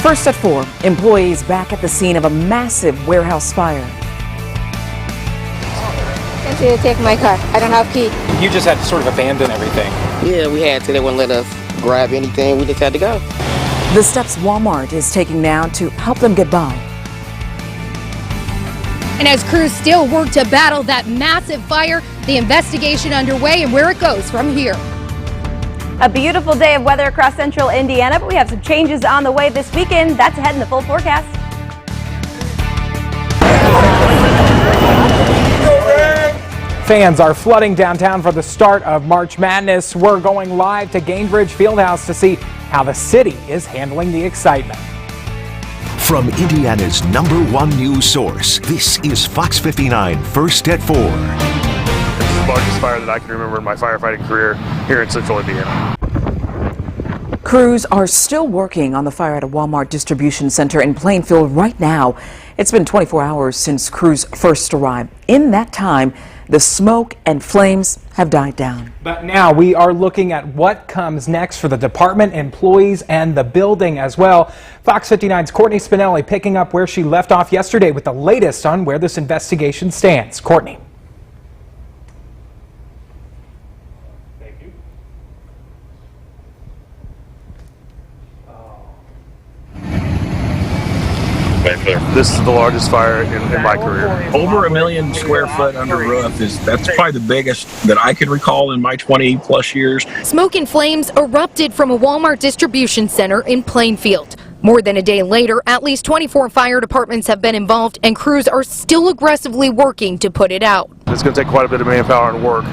First at 4, employees back at the scene of a massive warehouse fire. They take my car. I don't have key. You just had to sort of abandon everything. Yeah, we had to. They wouldn't let us grab anything. We just had to go. The steps Walmart is taking now to help them get by. And as crews still work to battle that massive fire, the investigation underway and where it goes from here. A beautiful day of weather across central Indiana, but we have some changes on the way this weekend. That's ahead in the full forecast. Fans are flooding downtown for the start of March Madness. We're going live to Gainbridge Fieldhouse to see how the city is handling the excitement. From Indiana's #1 news source, this is Fox 59 First at 4. This is the largest fire that I can remember in my firefighting career here in central Indiana. Crews are still working on the fire at a Walmart distribution center in Plainfield right now. It's been 24 hours since crews first arrived. In that time, the smoke and flames have died down. But now we are looking at what comes next for the department, employees, and the building as well. Fox 59's Courtney Spinelli picking up where she left off yesterday with the latest on where this investigation stands. Courtney. Thank you. This is the largest fire in my career. Over 1 million square foot under roof that's probably the biggest that I can recall in my 20 plus years. Smoke and flames erupted from a Walmart distribution center in Plainfield. More than a day later, at least 24 fire departments have been involved and crews are still aggressively working to put it out. It's going to take quite a bit of manpower and work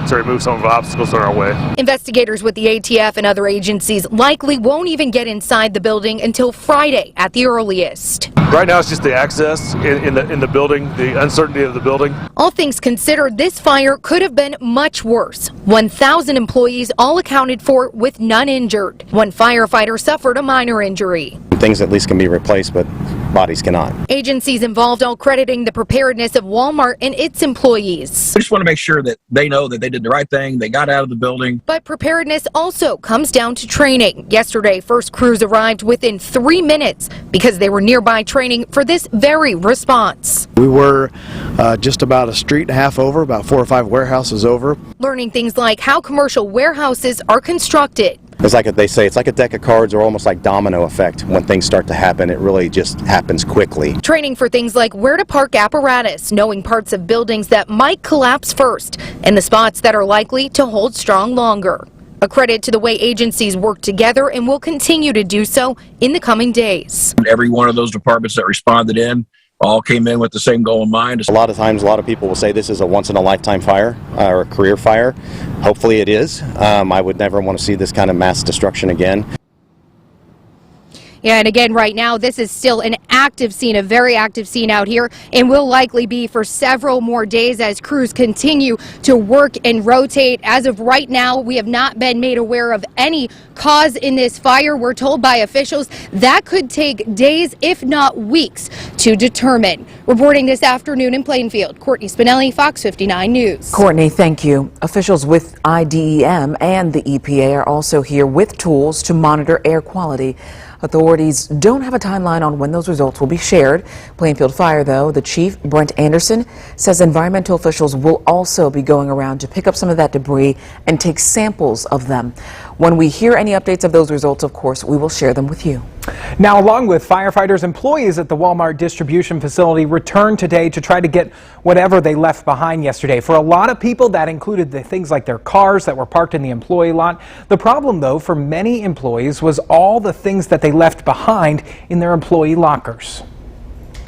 to remove some of the obstacles on our way. Investigators with the ATF and other agencies likely won't even get inside the building until Friday at the earliest. Right now it's just the access in the building, the uncertainty of the building. All things considered, this fire could have been much worse. 1,000 employees all accounted for with none injured. One firefighter suffered a minor injury. Things at least can be replaced, but bodies cannot. Agencies involved all crediting the preparedness of Walmart and its employees. I just want to make sure that they know that they did the right thing. They got out of the building. But preparedness also comes down to training. Yesterday, first crews arrived within 3 minutes because they were nearby training for this very response. We were just about a street and a half over, about 4 or 5 warehouses over. Learning things like how commercial warehouses are constructed. It's like they say, it's like a deck of cards or almost like domino effect. When things start to happen, it really just happens quickly. Training for things like where to park apparatus, knowing parts of buildings that might collapse first, and the spots that are likely to hold strong longer. A credit to the way agencies work together and will continue to do so in the coming days. Every one of those departments that responded in all came in with the same goal in mind. A lot of times, a lot of people will say this is a once-in-a-lifetime fire or a career fire. Hopefully it is. I would never want to see this kind of mass destruction again. Yeah, and again, right now, this is still an active scene, a very active scene out here, and will likely be for several more days as crews continue to work and rotate. As of right now, we have not been made aware of any cause in this fire. We're told by officials that could take days, if not weeks, to determine. Reporting this afternoon in Plainfield, Courtney Spinelli, Fox 59 News. Courtney, thank you. Officials with IDEM and the EPA are also here with tools to monitor air quality. Authorities don't have a timeline on when those results will be shared. Plainfield Fire, though, the chief, Brent Anderson, says environmental officials will also be going around to pick up some of that debris and take samples of them. When we hear any updates of those results, of course, we will share them with you. Now, along with firefighters, employees at the Walmart distribution facility returned today to try to get whatever they left behind yesterday. For a lot of people, that included the things like their cars that were parked in the employee lot. The problem, though, for many employees was all the things that they left behind in their employee lockers.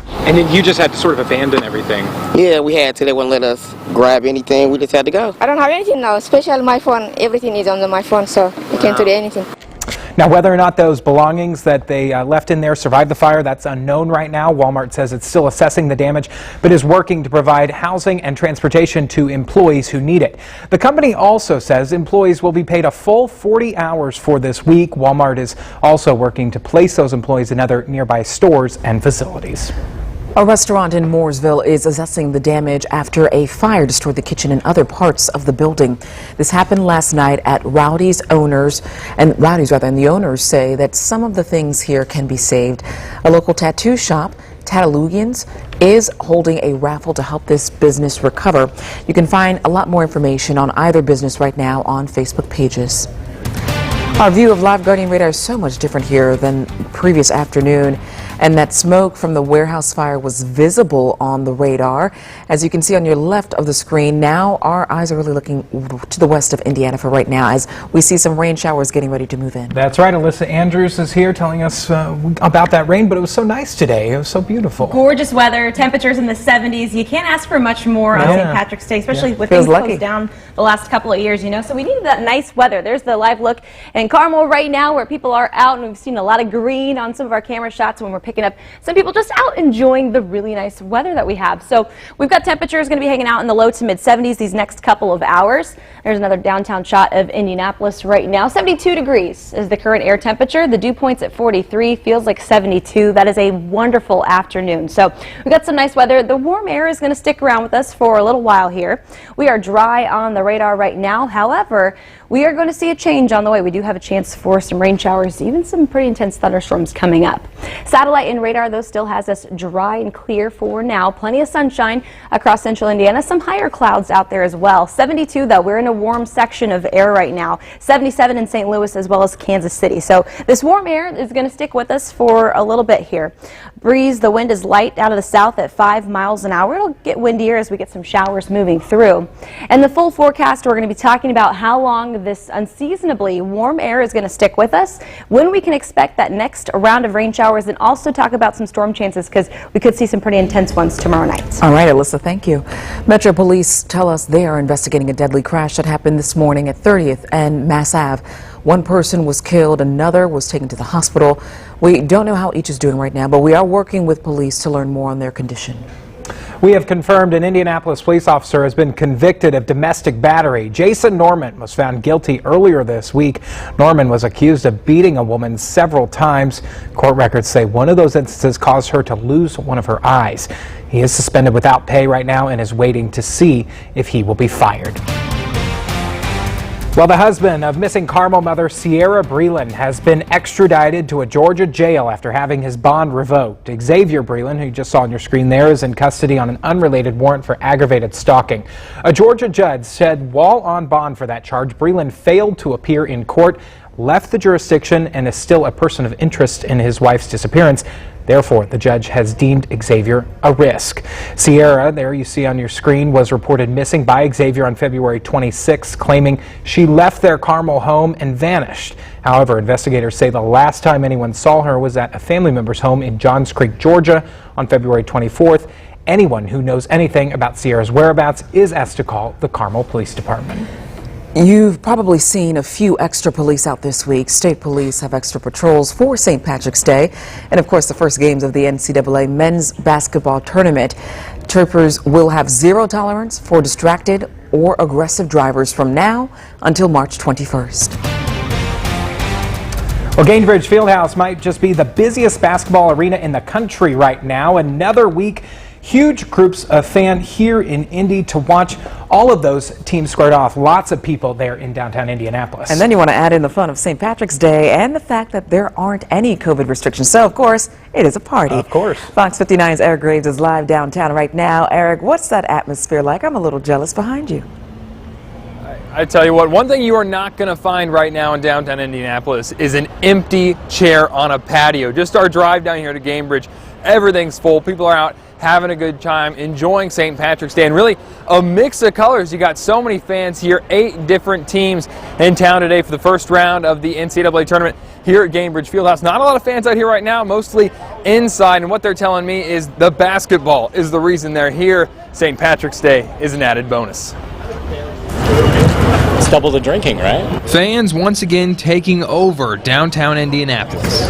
And then you just had to sort of abandon everything. Yeah, we had to. They wouldn't let us grab anything. We just had to go. I don't have anything now, especially my phone. Everything is on my phone, so I can't do anything. Now, whether or not those belongings that they left in there survived the fire, that's unknown right now. Walmart says it's still assessing the damage, but is working to provide housing and transportation to employees who need it. The company also says employees will be paid a full 40 hours for this week. Walmart is also working to place those employees in other nearby stores and facilities. A restaurant in Mooresville is assessing the damage after a fire destroyed the kitchen and other parts of the building. This happened last night at Rowdy's and the owners say that some of the things here can be saved. A local tattoo shop, Tattoogians, is holding a raffle to help this business recover. You can find a lot more information on either business right now on Facebook pages. Our view of Live Guardian radar is so much different here than previous afternoon, and that smoke from the warehouse fire was visible on the radar. As you can see on your left of the screen, now our eyes are really looking to the west of Indiana for right now as we see some rain showers getting ready to move in. That's right. Alyssa Andrews is here telling us about that rain, but it was so nice today. It was so beautiful. Gorgeous weather, temperatures in the 70s. You can't ask for much more on St. Patrick's Day, especially with Feels things lucky. closed down the last couple of years, you know. So we needed that nice weather. There's the live look in Carmel right now where people are out, and we've seen a lot of green on some of our camera shots when we're picking up some people just out enjoying the really nice weather that we have. So we've got temperatures going to be hanging out in the low to mid 70s these next couple of hours. There's another downtown shot of Indianapolis right now. 72 degrees is the current air temperature. The dew point's at 43, feels like 72. That is a wonderful afternoon. So we've got some nice weather. The warm air is going to stick around with us for a little while here. We are dry on the radar right now. However, we are going to see a change on the way. We do have a chance for some rain showers, even some pretty intense thunderstorms coming up. Satellite and radar, though, still has us dry and clear for now. Plenty of sunshine across central Indiana. Some higher clouds out there as well. 72, though. We're in a warm section of air right now. 77 in St. Louis as well as Kansas City. So this warm air is going to stick with us for a little bit here. Breeze, the wind is light out of the south at 5 miles an hour. It'll get windier as we get some showers moving through. And the full forecast, we're going to be talking about how long this unseasonably warm air is going to stick with us, when we can expect that next round of rain showers, and also talk about some storm chances because we could see some pretty intense ones tomorrow night. All right, Alyssa, thank you. Metro Police tell us they are investigating a deadly crash that happened this morning at 30th and Mass Ave. One person was killed, another was taken to the hospital. We don't know how each is doing right now, but we are working with police to learn more on their condition. We have confirmed an Indianapolis police officer has been convicted of domestic battery. Jason Norman was found guilty earlier this week. Norman was accused of beating a woman several times. Court records say one of those instances caused her to lose one of her eyes. He is suspended without pay right now and is waiting to see if he will be fired. Well, the husband of missing Carmel mother Sierra Breland has been extradited to a Georgia jail after having his bond revoked. Xavier Breland, who you just saw on your screen there, is in custody on an unrelated warrant for aggravated stalking. A Georgia judge said while on bond for that charge, Breland failed to appear in court, left the jurisdiction, and is still a person of interest in his wife's disappearance. Therefore, the judge has deemed Xavier a risk. Sierra, there you see on your screen, was reported missing by Xavier on February 26, claiming she left their Carmel home and vanished. However, investigators say the last time anyone saw her was at a family member's home in Johns Creek, Georgia on February 24th. Anyone who knows anything about Sierra's whereabouts is asked to call the Carmel Police Department. You've probably seen a few extra police out this week. State police have extra patrols for St. Patrick's Day and, of course, the first games of the NCAA men's basketball tournament. Troopers will have zero tolerance for distracted or aggressive drivers from now until March 21st. Well, Gainbridge Fieldhouse might just be the busiest basketball arena in the country right now. Another week, huge groups of fans here in Indy to watch all of those teams squared off. Lots of people there in downtown Indianapolis. And then you want to add in the fun of St. Patrick's Day and the fact that there aren't any COVID restrictions. So, of course, it is a party. Of course. Fox 59's Eric Graves is live downtown right now. Eric, what's that atmosphere like? I'm a little jealous behind you. I tell you what, one thing you are not going to find right now in downtown Indianapolis is an empty chair on a patio. Just our drive down here to Gainbridge, everything's full. People are out having a good time, enjoying St. Patrick's Day, and really a mix of colors. You got so many fans here, 8 different teams in town today for the first round of the NCAA tournament here at Gainbridge Fieldhouse. Not a lot of fans out here right now, mostly inside, and what they're telling me is the basketball is the reason they're here. St. Patrick's Day is an added bonus. double the drinking, right? Fans once again taking over downtown Indianapolis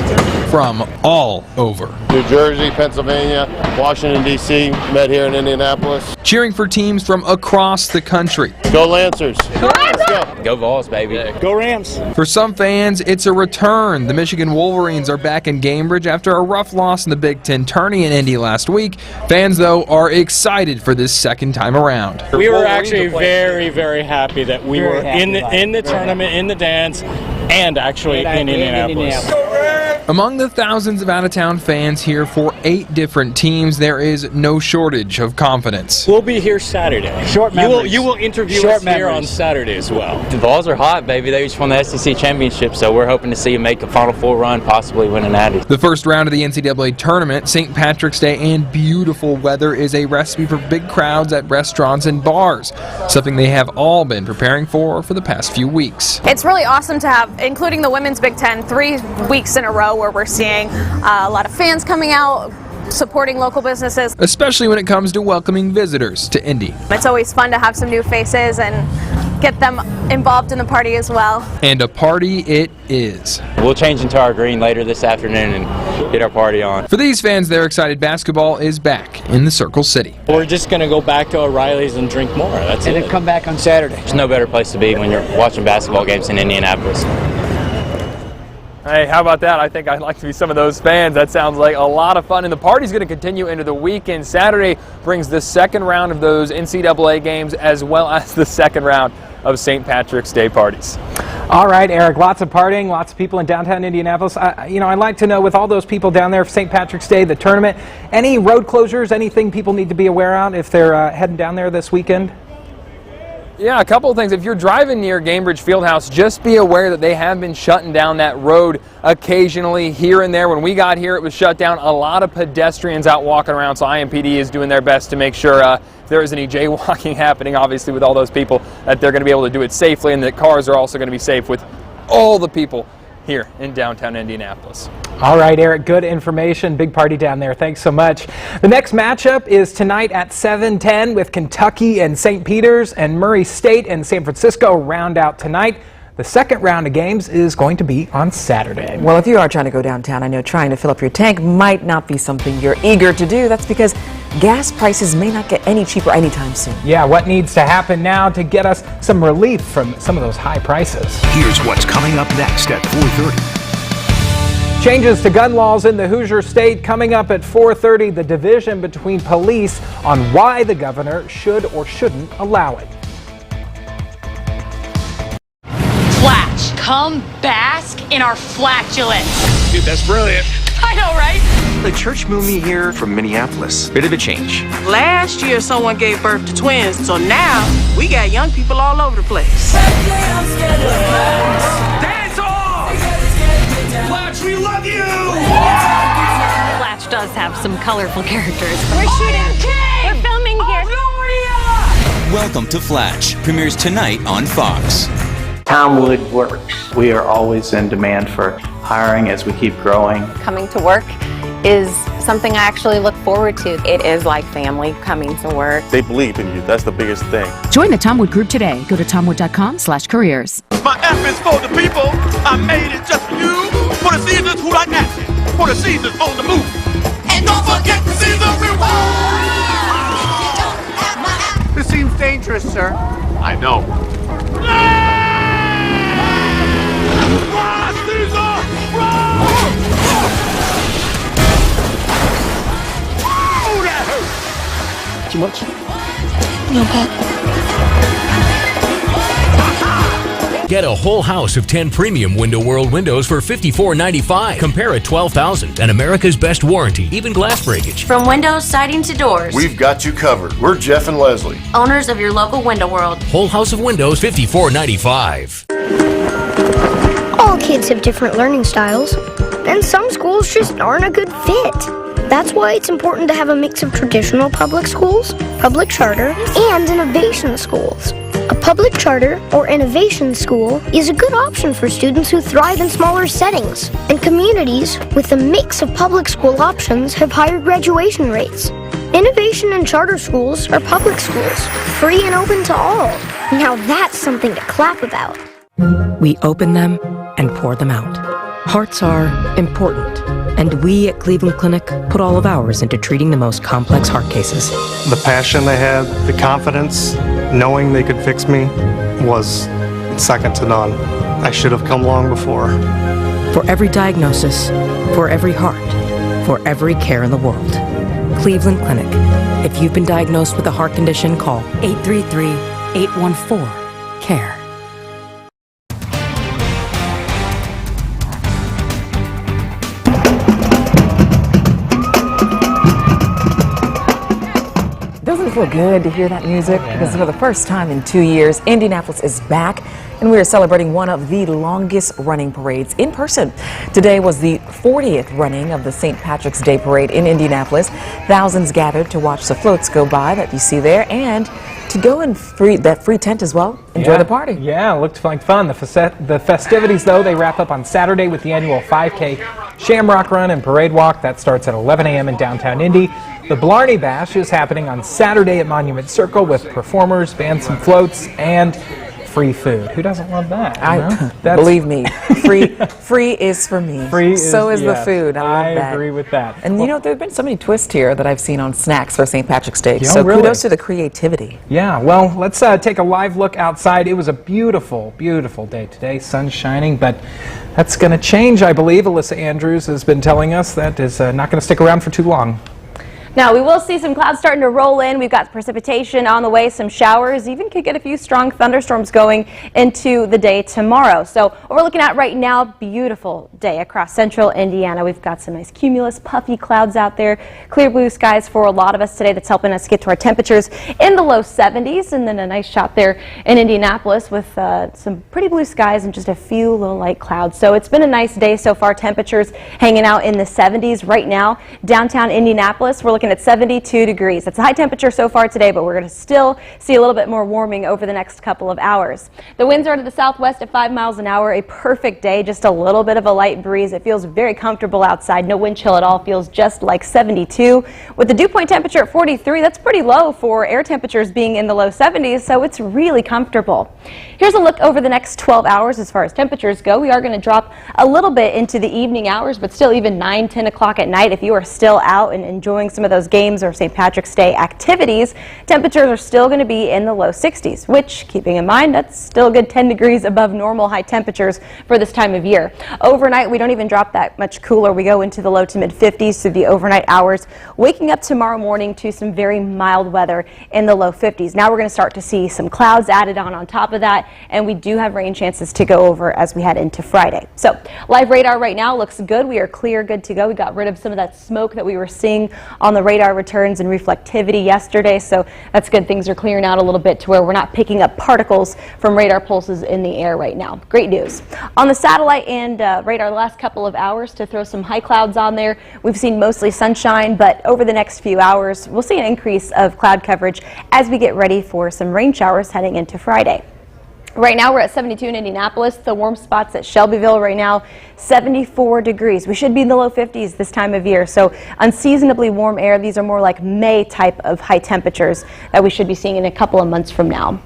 from all over. New Jersey, Pennsylvania, Washington, D.C., met here in Indianapolis. Cheering for teams from across the country. Go Lancers. Let's go. Go Vols, baby. Go Rams. For some fans, it's a return. The Michigan Wolverines are back in Cambridge after a rough loss in the Big Ten tourney in Indy last week. Fans, though, are excited for this second time around. We were actually very, very happy that we were in the tournament, in the dance, and actually in Indianapolis. Among the thousands of out-of-town fans here for 8 different teams, there is no shortage of confidence. We'll be here Saturday. Short memories. You will interview Short us here memories. on Saturday as well. The Vols are hot, baby. They just won the SEC championship, so we're hoping to see them make a Final Four run, possibly win an Natty. The first round of the NCAA tournament, St. Patrick's Day and beautiful weather is a recipe for big crowds at restaurants and bars, something they have all been preparing for the past few weeks. It's really awesome to have, including the Women's Big Ten, 3 weeks in a row where we're seeing a lot of fans coming out, supporting local businesses. Especially when it comes to welcoming visitors to Indy. It's always fun to have some new faces and get them involved in the party as well. And a party it is. We'll change into our green later this afternoon and get our party on. For these fans, they're excited basketball is back in the Circle City. We're just going to go back to O'Reilly's and drink more. That's it. And then come back on Saturday. There's no better place to be when you're watching basketball games in Indianapolis. Hey, how about that? I think I'd like to be some of those fans. That sounds like a lot of fun. And the party's going to continue into the weekend. Saturday brings the second round of those NCAA games as well as the second round of St. Patrick's Day parties. All right, Eric, lots of partying, lots of people in downtown Indianapolis. I'd like to know, with all those people down there for St. Patrick's Day, the tournament, any road closures, anything people need to be aware of if they're heading down there this weekend? Yeah, a couple of things. If you're driving near Cambridge Fieldhouse, just be aware that they have been shutting down that road occasionally here and there. When we got here, it was shut down. A lot of pedestrians out walking around, so IMPD is doing their best to make sure if there is any jaywalking happening, obviously with all those people, that they're going to be able to do it safely, and that cars are also going to be safe with all the people here in downtown Indianapolis. All right, Eric, good information. Big party down there. Thanks so much. The next matchup is tonight at 7:10 with Kentucky and St. Peter's, and Murray State and San Francisco round out tonight. The second round of games is going to be on Saturday. Well, if you are trying to go downtown, I know trying to fill up your tank might not be something you're eager to do. That's because gas prices may not get any cheaper anytime soon. Yeah, what needs to happen now to get us some relief from some of those high prices? Here's what's coming up next at 4:30. Changes to gun laws in the Hoosier State coming up at 4:30. The division between police on why the governor should or shouldn't allow it. Flatch, come bask in our flatulence. Dude, that's brilliant. I know, right? The church moved me here from Minneapolis. Bit of a change. Last year, someone gave birth to twins, so now we got young people all over the place. Dance off! Flatch, we love you! Flatch does have some colorful characters. We're shooting. We're filming here. Welcome to Flatch. Premieres tonight on Fox. Townwood works. We are always in demand for hiring as we keep growing. Coming to work is something I actually look forward to. It is like family coming to work. They believe in you. That's the biggest thing. Join the Tomwood Group today. Go to tomwood.com/careers. My F is for the people. I made it just for you. For the seasons who like action. For the seasons on the move. And don't forget the season reward. This seems dangerous, sir. I know. Too much? No, Pat. Get a whole house of 10 premium Window World windows for $54.95. Compare at $12,000 and America's best warranty, even glass breakage. From windows, siding to doors. We've got you covered. We're Jeff and Leslie, Owners of your local Window World. Whole house of windows, $54.95. All kids have different learning styles, and some schools just aren't a good fit. That's why it's important to have a mix of traditional public schools, public charter, and innovation schools. A public charter or innovation school is a good option for students who thrive in smaller settings, and communities with a mix of public school options have higher graduation rates. Innovation and charter schools are public schools, free and open to all. Now that's something to clap about. We open them and pour them out. Hearts are important, and we at Cleveland Clinic put all of ours into treating the most complex heart cases. The passion they had, the confidence, knowing they could fix me was second to none. I should have come long before. For every diagnosis, for every heart, for every care in the world. Cleveland Clinic. If you've been diagnosed with a heart condition, call 833-814-CARE. Doesn't it feel good to hear that music? Because for the first time in 2 years, Indianapolis is back, and we are celebrating one of the longest running parades in person. Today was the 40th running of the St. Patrick's Day Parade in Indianapolis. Thousands gathered to watch the floats go by that you see there, and to go in that free tent as well. Enjoy the party. Yeah, looked like fun. The festivities, though, they wrap up on Saturday with the annual 5K Shamrock Run and Parade Walk. That starts at 11 a.m. in downtown Indy. The Blarney Bash is happening on Saturday at Monument Circle with performers, bands, and floats, and free food. Who doesn't love that? Believe me, free is for me. So is the food. I love that. Agree with that. And you know, there have been so many twists here that I've seen on snacks for St. Patrick's Day. Yeah, so really? Kudos to the creativity. Yeah, well, let's take a live look outside. It was a beautiful, beautiful day today. Sun shining, but that's going to change, I believe. Alyssa Andrews has been telling us that is not going to stick around for too long. Now, we will see some clouds starting to roll in. We've got precipitation on the way, some showers, even could get a few strong thunderstorms going into the day tomorrow. So what we're looking at right now, beautiful day across central Indiana. We've got some nice cumulus, puffy clouds out there, clear blue skies for a lot of us today. That's helping us get to our temperatures in the low 70s, and then a nice shot there in Indianapolis with some pretty blue skies and just a few little light clouds. So it's been a nice day so far. Temperatures hanging out in the 70s right now. Downtown Indianapolis, we're looking at 72 degrees. That's a high temperature so far today, but we're going to still see a little bit more warming over the next couple of hours. The winds are to the southwest at 5 miles an hour. A perfect day, just a little bit of a light breeze. It feels very comfortable outside. No wind chill at all. Feels just like 72. With the dew point temperature at 43, that's pretty low for air temperatures being in the low 70s, so it's really comfortable. Here's a look over the next 12 hours as far as temperatures go. We are going to drop a little bit into the evening hours, but still even 9, 10 o'clock at night. If you are still out and enjoying some of those games or St. Patrick's Day activities, temperatures are still going to be in the low 60s, which, keeping in mind, that's still a good 10 degrees above normal high temperatures for this time of year. Overnight, we don't even drop that much cooler. We go into the low to mid 50s through the overnight hours, waking up tomorrow morning to some very mild weather in the low 50s. Now we're going to start to see some clouds added on top of that, and we do have rain chances to go over as we head into Friday. So live radar right now looks good. We are clear, good to go. We got rid of some of that smoke that we were seeing on the radar returns and reflectivity yesterday, so that's good. Things are clearing out a little bit to where we're not picking up particles from radar pulses in the air right now. Great news. On the satellite and radar the last couple of hours, to throw some high clouds on there, we've seen mostly sunshine, but over the next few hours we'll see an increase of cloud coverage as we get ready for some rain showers heading into Friday. Right now we're at 72 in Indianapolis. The warm spots at Shelbyville right now, 74 degrees. We should be in the low 50s this time of year, so unseasonably warm air. These are more like May type of high temperatures that we should be seeing in a couple of months from now.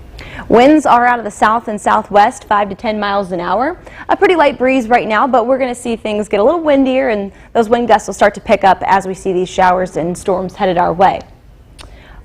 Winds are out of the south and southwest, 5 to 10 miles an hour. A pretty light breeze right now, but we're going to see things get a little windier, and those wind gusts will start to pick up as we see these showers and storms headed our way.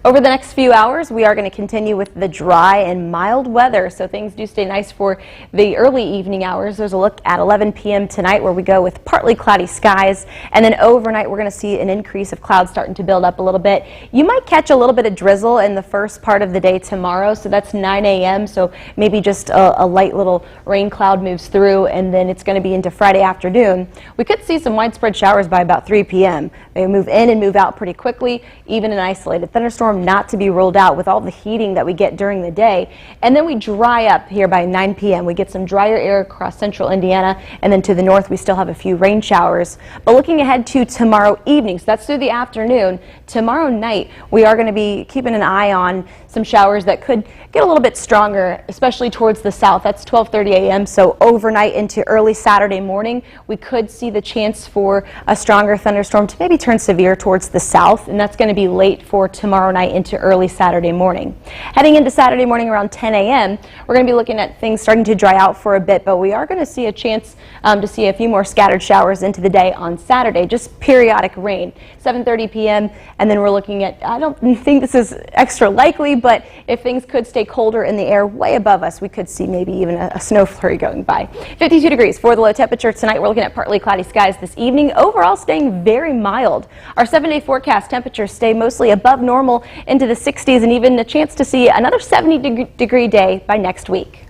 Over the next few hours, we are going to continue with the dry and mild weather, so things do stay nice for the early evening hours. There's a look at 11 p.m. tonight where we go with partly cloudy skies, and then overnight we're going to see an increase of clouds starting to build up a little bit. You might catch a little bit of drizzle in the first part of the day tomorrow, so that's 9 a.m., so maybe just a light little rain cloud moves through, and then it's going to be into Friday afternoon. We could see some widespread showers by about 3 p.m. They move in and move out pretty quickly, even an isolated thunderstorm not to be ruled out with all the heating that we get during the day. And then we dry up here by 9 p.m. We get some drier air across central Indiana, and then to the north we still have a few rain showers. But looking ahead to tomorrow evening, so that's through the afternoon, tomorrow night we are going to be keeping an eye on some showers that could get a little bit stronger, especially towards the south. That's 12:30 a.m. So overnight into early Saturday morning, we could see the chance for a stronger thunderstorm to maybe turn severe towards the south, and that's going to be late for tomorrow night into early Saturday morning. Heading into Saturday morning around 10 a.m., we're going to be looking at things starting to dry out for a bit, but we are going to see a chance to see a few more scattered showers into the day on Saturday, just periodic rain. 7:30 p.m. and then we're looking at, I don't think this is extra likely, but if things could stay colder in the air way above us, we could see maybe even a snow flurry going by. 52 degrees for the low temperature tonight. We're looking at partly cloudy skies this evening. Overall staying very mild. Our 7-day forecast temperatures stay mostly above normal into the 60s and even a chance to see another 70-degree day by next week.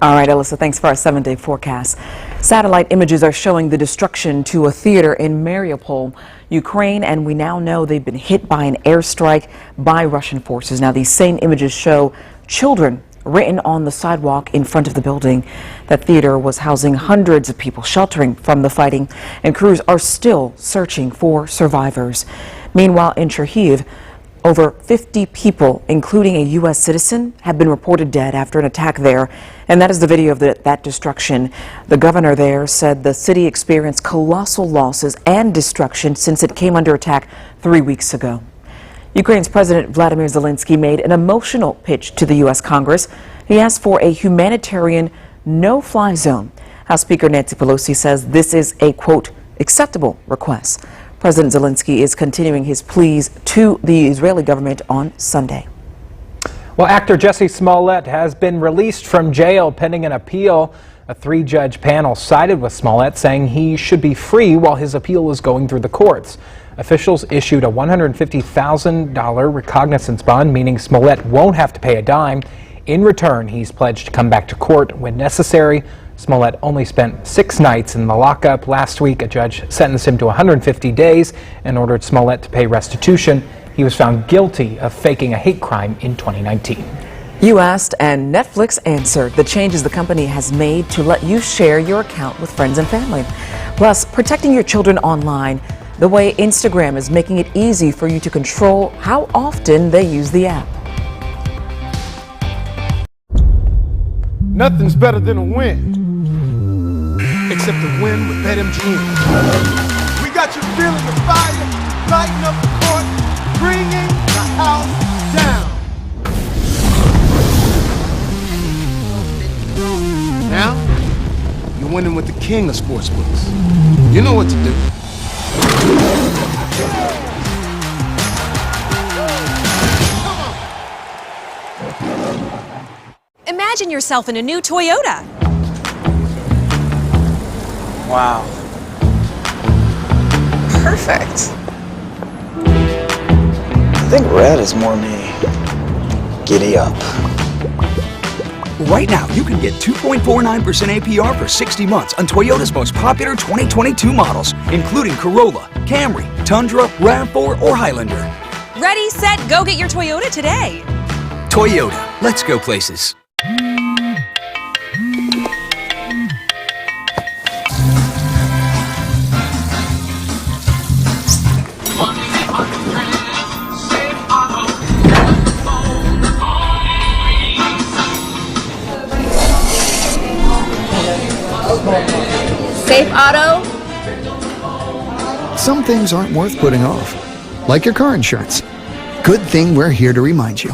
All right, Alyssa, thanks for our 7-day forecast. Satellite images are showing the destruction to a theater in Mariupol, Ukraine, and we now know they've been hit by an airstrike by Russian forces. Now, these same images show children written on the sidewalk in front of the building. That theater was housing hundreds of people sheltering from the fighting, and crews are still searching for survivors. Meanwhile, in Chernihiv, over 50 people, including a U.S. citizen, have been reported dead after an attack there, and that is the video of that destruction. The governor there said the city experienced colossal losses and destruction since it came under attack 3 weeks ago. Ukraine's President Vladimir Zelensky made an emotional pitch to the U.S. Congress. He asked for a humanitarian no-fly zone. House Speaker Nancy Pelosi says this is a, quote, acceptable request. President Zelensky is continuing his pleas to the Israeli government on Sunday. Well, actor Jussie Smollett has been released from jail pending an appeal. A 3-judge panel sided with Smollett, saying he should be free while his appeal is going through the courts. Officials issued a $150,000 recognizance bond, meaning Smollett won't have to pay a dime. In return, he's pledged to come back to court when necessary. Smollett only spent 6 nights in the lockup. Last week, a judge sentenced him to 150 days and ordered Smollett to pay restitution. He was found guilty of faking a hate crime in 2019. You asked, and Netflix answered the changes the company has made to let you share your account with friends and family. Plus, protecting your children online, the way Instagram is making it easy for you to control how often they use the app. Nothing's better than a win. Except a win with BetMGM. We got you feeling the fire, lighting up the court, bringing the house down. Now, you're winning with the king of sportsbooks. You know what to do. Imagine yourself in a new Toyota. Wow. Perfect. I think red is more me. Giddy up. Right now, you can get 2.49% APR for 60 months on Toyota's most popular 2022 models, including Corolla, Camry, Tundra, RAV4, or Highlander. Ready, set, go get your Toyota today. Toyota, let's go places. Safe Auto. Some things aren't worth putting off, like your car insurance. Good thing we're here to remind you.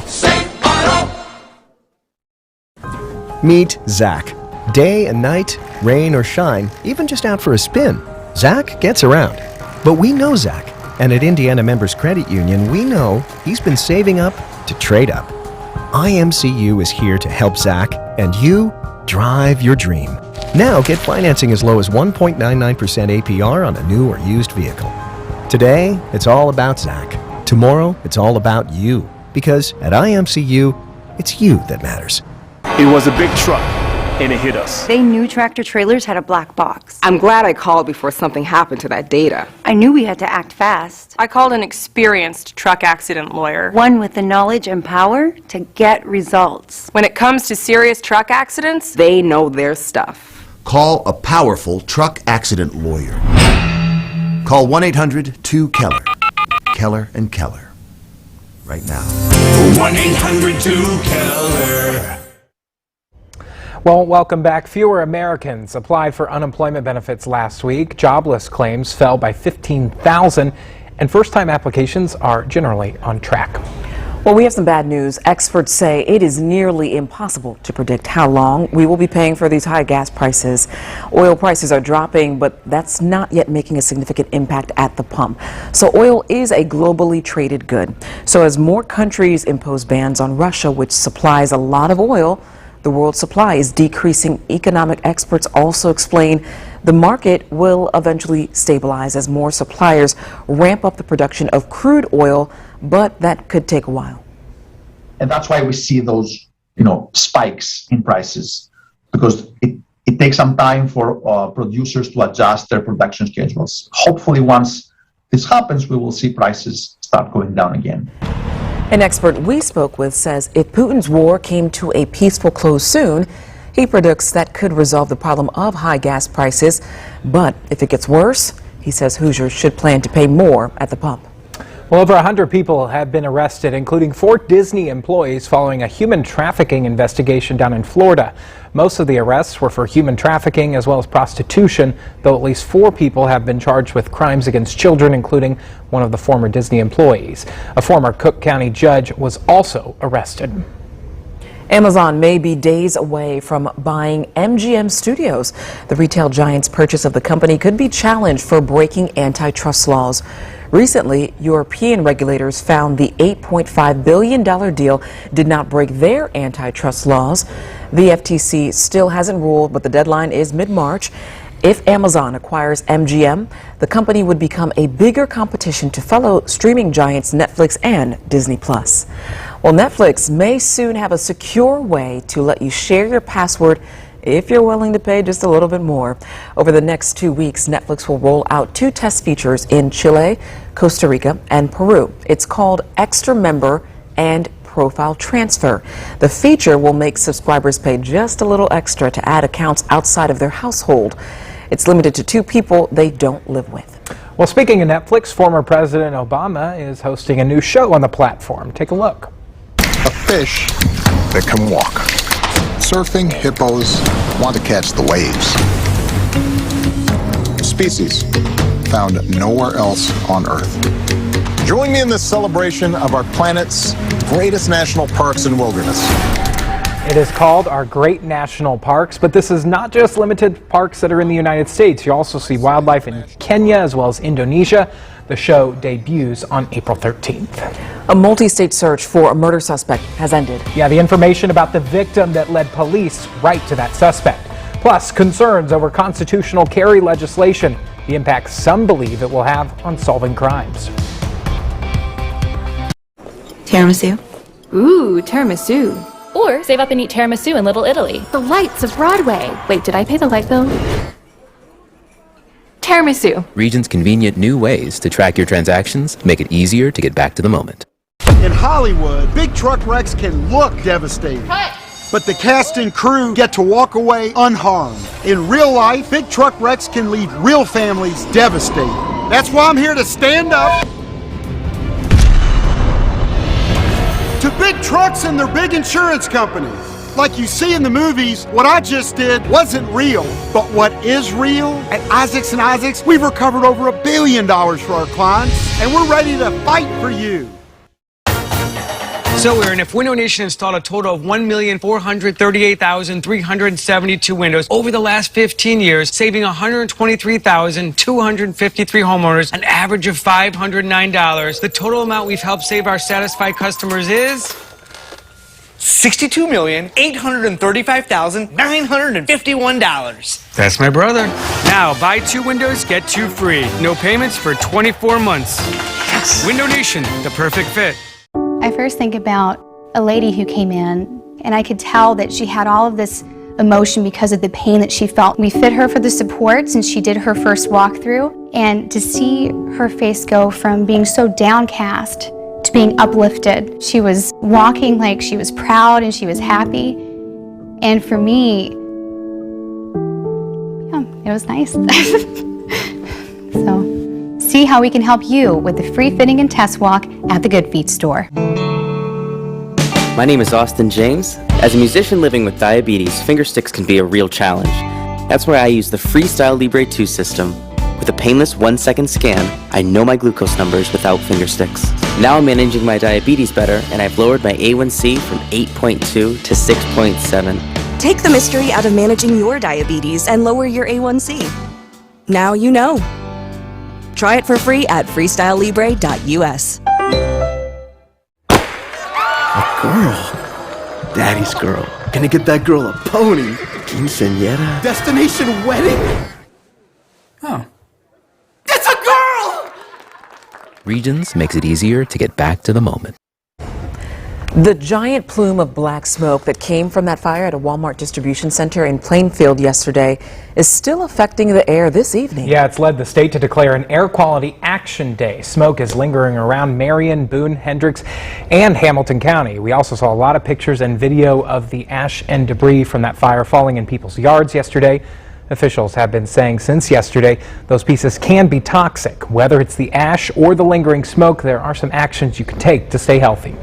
Meet Zach. Day and night, rain or shine, even just out for a spin, Zach gets around. But we know Zach, and at Indiana Members Credit Union, we know he's been saving up to trade up. IMCU is here to help Zach and you drive your dream. Now get financing as low as 1.99% APR on a new or used vehicle. Today, it's all about Zach. Tomorrow, it's all about you. Because at IMCU, it's you that matters. It was a big truck, and it hit us. They knew tractor trailers had a black box. I'm glad I called before something happened to that data. I knew we had to act fast. I called an experienced truck accident lawyer. One with the knowledge and power to get results. When it comes to serious truck accidents, they know their stuff. Call a powerful truck accident lawyer. Call 1-800-2-KELLER. Keller and Keller. right now. 1-800-2-KELLER. Well, welcome back. Fewer Americans applied for unemployment benefits last week. Jobless claims fell by 15,000, and first-time applications are generally on track. Well, we have some bad news. Experts say it is nearly impossible to predict how long we will be paying for these high gas prices. Oil prices are dropping, but that's not yet making a significant impact at the pump. So oil is a globally traded good. So as more countries impose bans on Russia, which supplies a lot of oil, the world supply is decreasing. Economic experts also explain the market will eventually stabilize as more suppliers ramp up the production of crude oil, but that could take a while. And that's why we see those, spikes in prices, because it takes some time for producers to adjust their production schedules. Hopefully, once this happens, we will see prices start going down again. An expert we spoke with says if Putin's war came to a peaceful close soon, he predicts that could resolve the problem of high gas prices. But if it gets worse, he says Hoosiers should plan to pay more at the pump. Well, over 100 people have been arrested, including 4 Disney employees, following a human trafficking investigation down in Florida. Most of the arrests were for human trafficking as well as prostitution, though at least 4 people have been charged with crimes against children, including one of the former Disney employees. A former Cook County judge was also arrested. Amazon may be days away from buying MGM Studios. The retail giant's purchase of the company could be challenged for breaking antitrust laws. Recently, European regulators found the $8.5 billion deal did not break their antitrust laws. The FTC still hasn't ruled, but the deadline is mid-March. If Amazon acquires MGM, the company would become a bigger competition to fellow streaming giants Netflix and Disney+. Well, Netflix may soon have a secure way to let you share your password if you're willing to pay just a little bit more. Over the next 2 weeks, Netflix will roll out 2 test features in Chile, Costa Rica, and Peru. It's called Extra Member and Profile Transfer. The feature will make subscribers pay just a little extra to add accounts outside of their household. It's limited to 2 people they don't live with. Well, speaking of Netflix, former President Obama is hosting a new show on the platform. Take a look. A fish that can walk. Surfing hippos want to catch the waves. Species found nowhere else on Earth. Join me in this celebration of our planet's greatest national parks and wilderness. It is called Our Great National Parks, but this is not just limited parks that are in the United States. You also see wildlife in Kenya as well as Indonesia. The show debuts on April 13th. A multi-state search for a murder suspect has ended. Yeah, the information about the victim that led police right to that suspect. Plus, concerns over constitutional carry legislation, the impact some believe it will have on solving crimes. Tiramisu? Ooh, tiramisu. Or save up and eat tiramisu in Little Italy. The lights of Broadway. Wait, did I pay the light bill? Tiramisu. Region's convenient new ways to track your transactions make it easier to get back to the moment. In Hollywood, big truck wrecks can look devastating. But the cast and crew get to walk away unharmed. In real life, big truck wrecks can leave real families devastated. That's why I'm here to stand up to big trucks and their big insurance companies. Like you see in the movies, what I just did wasn't real. But what is real? At Isaacs & Isaacs, we've recovered over $1 billion for our clients, and we're ready to fight for you. So, Aaron, if Window Nation installed a total of 1,438,372 windows over the last 15 years, saving 123,253 homeowners an average of $509, the total amount we've helped save our satisfied customers is $62,835,951. That's my brother. Now, buy 2 windows, get 2 free. No payments for 24 months. Yes. Window Nation, the perfect fit. I first think about a lady who came in, and I could tell that she had all of this emotion because of the pain that she felt. We fit her for the supports, and she did her first walkthrough. And to see her face go from being so downcast to being uplifted, she was walking like she was proud and she was happy. And for me, yeah, it was nice. So, see see how we can help you with the free fitting and test walk at the Good Feet store. My name is Austin James. As a musician living with diabetes, finger sticks can be a real challenge. That's why I use the Freestyle Libre 2 system. With a painless 1-second scan, I know my glucose numbers without finger sticks. Now I'm managing my diabetes better, and I've lowered my A1C from 8.2 to 6.7. Take the mystery out of managing your diabetes and lower your A1C. Now you know. Try it for free at freestylelibre.us. A girl. Daddy's girl. Gonna get that girl a pony. Quinceañera. Destination wedding. Oh. It's a girl! Regions makes it easier to get back to the moment. The giant plume of black smoke that came from that fire at a Walmart distribution center in Plainfield yesterday is still affecting the air this evening. Yeah, it's led the state to declare an Air Quality Action Day. Smoke is lingering around Marion, Boone, Hendricks, and Hamilton County. We also saw a lot of pictures and video of the ash and debris from that fire falling in people's yards yesterday. Officials have been saying since yesterday those pieces can be toxic. Whether it's the ash or the lingering smoke, there are some actions you can take to stay healthy.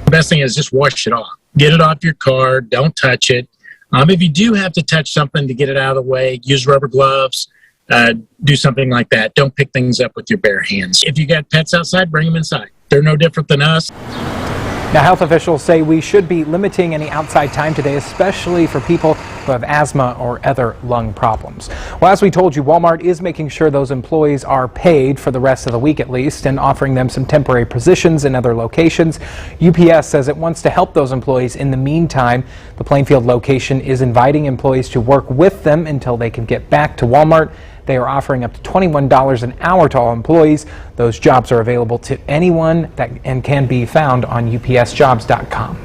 The best thing is just wash it off. Get it off your car. Don't touch it. If you do have to touch something to get it out of the way, use rubber gloves. Do something like that. Don't pick things up with your bare hands. If you got pets outside, bring them inside. They're no different than us. Now, health officials say we should be limiting any outside time today, especially for people who have asthma or other lung problems. Well, as we told you, Walmart is making sure those employees are paid for the rest of the week at least and offering them some temporary positions in other locations. UPS says it wants to help those employees in the meantime. The Plainfield location is inviting employees to work with them until they can get back to Walmart. They are offering up to $21 an hour to all employees. Those jobs are available to anyone and can be found on upsjobs.com.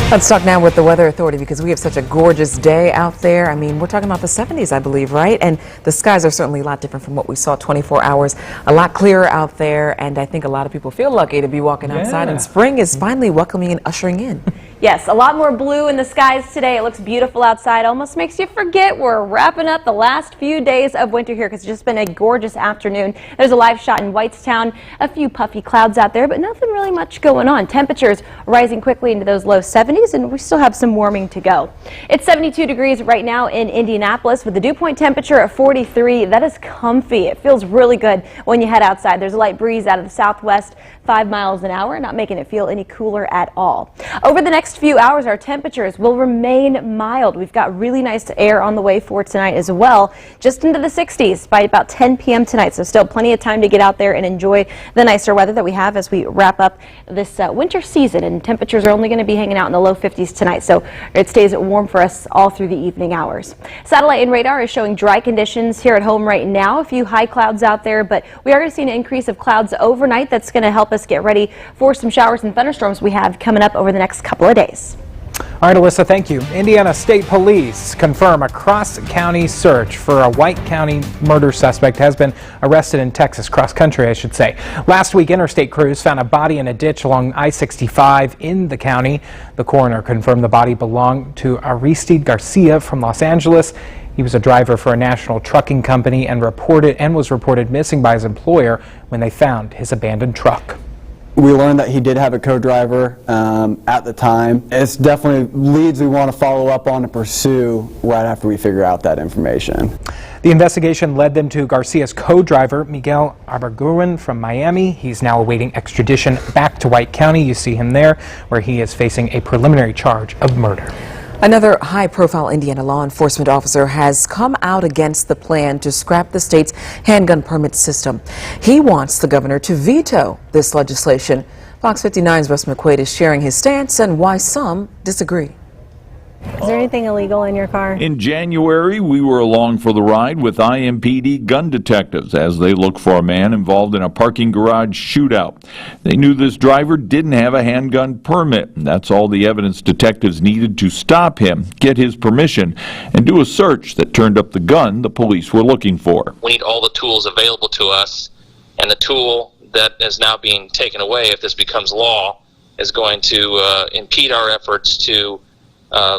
Let's talk now with the Weather Authority because we have such a gorgeous day out there. I mean, we're talking about the 70s, I believe, right? And the skies are certainly a lot different from what we saw 24 hours. A lot clearer out there, and I think a lot of people feel lucky to be walking outside, and spring is finally welcoming and ushering in. Yes, a lot more blue in the skies today. It looks beautiful outside. Almost makes you forget we're wrapping up the last few days of winter here because it's just been a gorgeous afternoon. There's a live shot in Whitestown. A few puffy clouds out there, but nothing really much going on. Temperatures rising quickly into those low 70s, and we still have some warming to go. It's 72 degrees right now in Indianapolis with the dew point temperature at 43. That is comfy. It feels really good when you head outside. There's a light breeze out of the southwest, 5 miles an hour, not making it feel any cooler at all. Over the next few hours, our temperatures will remain mild. We've got really nice air on the way for tonight as well, just into the 60s by about 10 p.m. tonight. So still plenty of time to get out there and enjoy the nicer weather that we have as we wrap up this winter season. And temperatures are only going to be hanging out in the low 50s tonight, so it stays warm for us all through the evening hours. Satellite and radar is showing dry conditions here at home right now. A few high clouds out there, but we are going to see an increase of clouds overnight. That's going to help us get ready for some showers and thunderstorms we have coming up over the next couple of days. All right, Alyssa, thank you. Indiana State Police confirm a cross-county search for a White County murder suspect has been arrested in Texas, cross-country, I should say. Last week, interstate crews found a body in a ditch along I-65 in the county. The coroner confirmed the body belonged to Aristide Garcia from Los Angeles. He was a driver for a national trucking company and was reported missing by his employer when they found his abandoned truck. We learned that he did have a co-driver at the time. It's definitely leads we want to follow up on and pursue right after we figure out that information. The investigation led them to Garcia's co-driver, Miguel Abarguren from Miami. He's now awaiting extradition back to White County. You see him there, where he is facing a preliminary charge of murder. Another high-profile Indiana law enforcement officer has come out against the plan to scrap the state's handgun permit system. He wants the governor to veto this legislation. Fox 59's Russ McQuaid is sharing his stance and why some disagree. Is there anything illegal in your car? In January, we were along for the ride with IMPD gun detectives as they looked for a man involved in a parking garage shootout. They knew this driver didn't have a handgun permit. That's all the evidence detectives needed to stop him, get his permission, and do a search that turned up the gun the police were looking for. We need all the tools available to us, and the tool that is now being taken away, if this becomes law, is going to impede our efforts to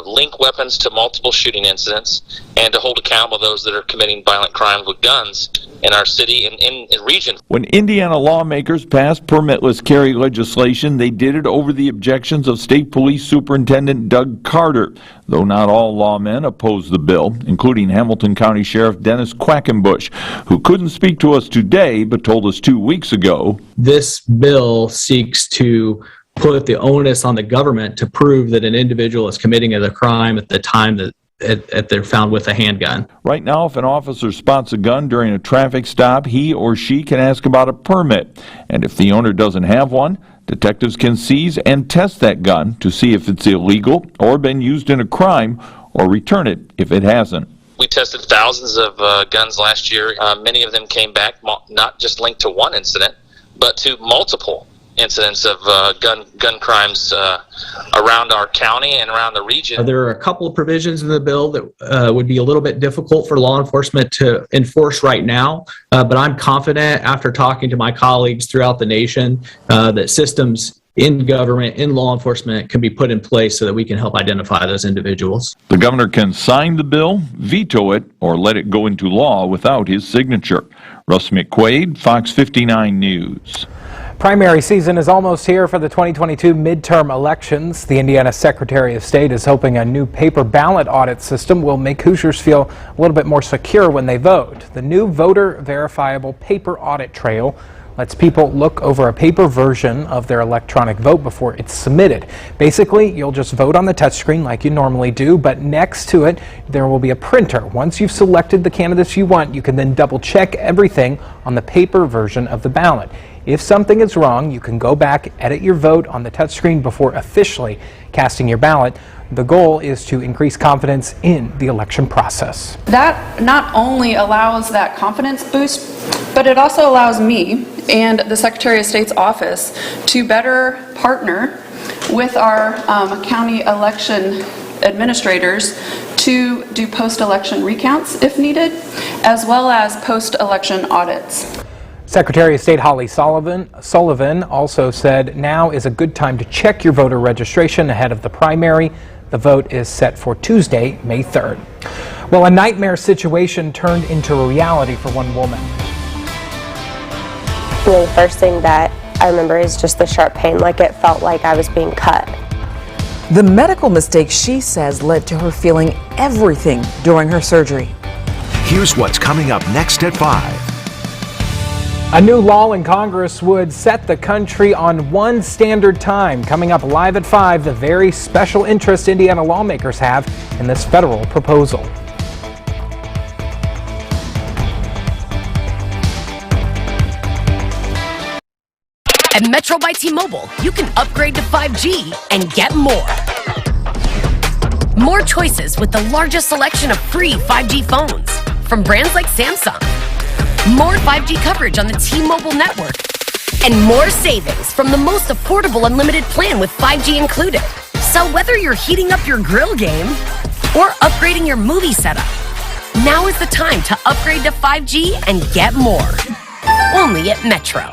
link weapons to multiple shooting incidents, and to hold accountable those that are committing violent crimes with guns in our city and in region. When Indiana lawmakers passed permitless carry legislation, they did it over the objections of State Police Superintendent Doug Carter, though not all lawmen opposed the bill, including Hamilton County Sheriff Dennis Quackenbush, who couldn't speak to us today but told us 2 weeks ago. This bill seeks to put the onus on the government to prove that an individual is committing a crime at the time that they're found with a handgun. Right now, if an officer spots a gun during a traffic stop, he or she can ask about a permit. And if the owner doesn't have one, detectives can seize and test that gun to see if it's illegal or been used in a crime, or return it if it hasn't. We tested thousands of guns last year. Many of them came back not just linked to one incident, but to multiple incidents of gun crimes around our county and around the region. There are a couple of provisions in the bill that would be a little bit difficult for law enforcement to enforce right now, but I'm confident after talking to my colleagues throughout the nation that systems in government, in law enforcement, can be put in place so that we can help identify those individuals. The governor can sign the bill, veto it, or let it go into law without his signature. Russ McQuaid, Fox 59 News. Primary season is almost here for the 2022 midterm elections. The Indiana Secretary of State is hoping a new paper ballot audit system will make Hoosiers feel a little bit more secure when they vote. The new voter verifiable paper audit trail lets people look over a paper version of their electronic vote before it's submitted. Basically, you'll just vote on the touchscreen like you normally do, but next to it, there will be a printer. Once you've selected the candidates you want, you can then double check everything on the paper version of the ballot. If something is wrong, you can go back, edit your vote on the touchscreen before officially casting your ballot. The goal is to increase confidence in the election process. That not only allows that confidence boost, but it also allows me and the Secretary of State's office to better partner with our county election administrators to do post-election recounts if needed, as well as post-election audits. Secretary of State Holly Sullivan also said now is a good time to check your voter registration ahead of the primary. The vote is set for Tuesday, May 3rd. Well, a nightmare situation turned into a reality for one woman. The first thing that I remember is just the sharp pain, like it felt like I was being cut. The medical mistake, she says, led to her feeling everything during her surgery. Here's what's coming up next at 5. A new law in Congress would set the country on one standard time. Coming up live at 5, the very special interest Indiana lawmakers have in this federal proposal. At Metro by T-Mobile, you can upgrade to 5G and get more. More choices with the largest selection of free 5G phones from brands like Samsung. More 5G coverage on the T-Mobile network. And more savings from the most affordable unlimited plan with 5G included. So whether you're heating up your grill game or upgrading your movie setup, now is the time to upgrade to 5G and get more. Only at Metro.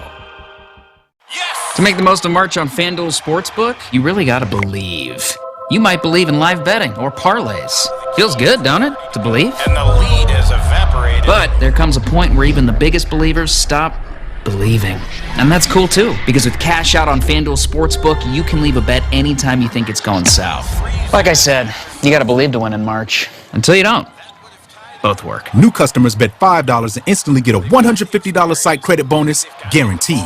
To make the most of March on FanDuel Sportsbook, you really gotta believe. You might believe in live betting or parlays. Feels good, don't it, to believe? And the lead has evaporated. But there comes a point where even the biggest believers stop believing. And that's cool too, because with Cash Out on FanDuel Sportsbook, you can leave a bet anytime you think it's going south. Like I said, you gotta believe to win in March. Until you don't. Both work. New customers bet $5 and instantly get a $150 site credit bonus guaranteed.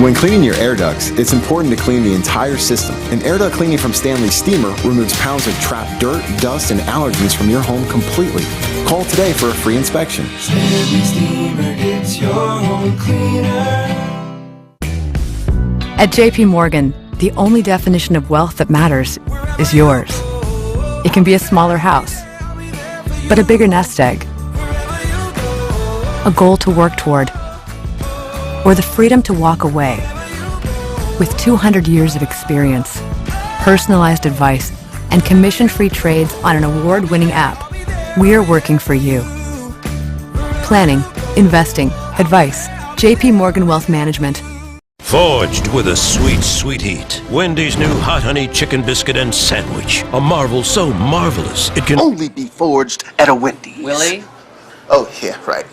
When cleaning your air ducts, it's important to clean the entire system. And air duct cleaning from Stanley Steamer removes pounds of trapped dirt, dust, and allergens from your home completely. Call today for a free inspection. Stanley Steamer gets your home cleaner. At JP Morgan, the only definition of wealth that matters is yours. It can be a smaller house, but a bigger nest egg, a goal to work toward, or the freedom to walk away. With 200 years of experience, personalized advice, and commission-free trades on an award-winning app, we're working for you. Planning, investing, advice. JP Morgan Wealth Management. Forged with a sweet, sweet heat. Wendy's new Hot Honey Chicken Biscuit and Sandwich. A marvel so marvelous it can only be forged at a Wendy's. Willie? Oh, yeah, right.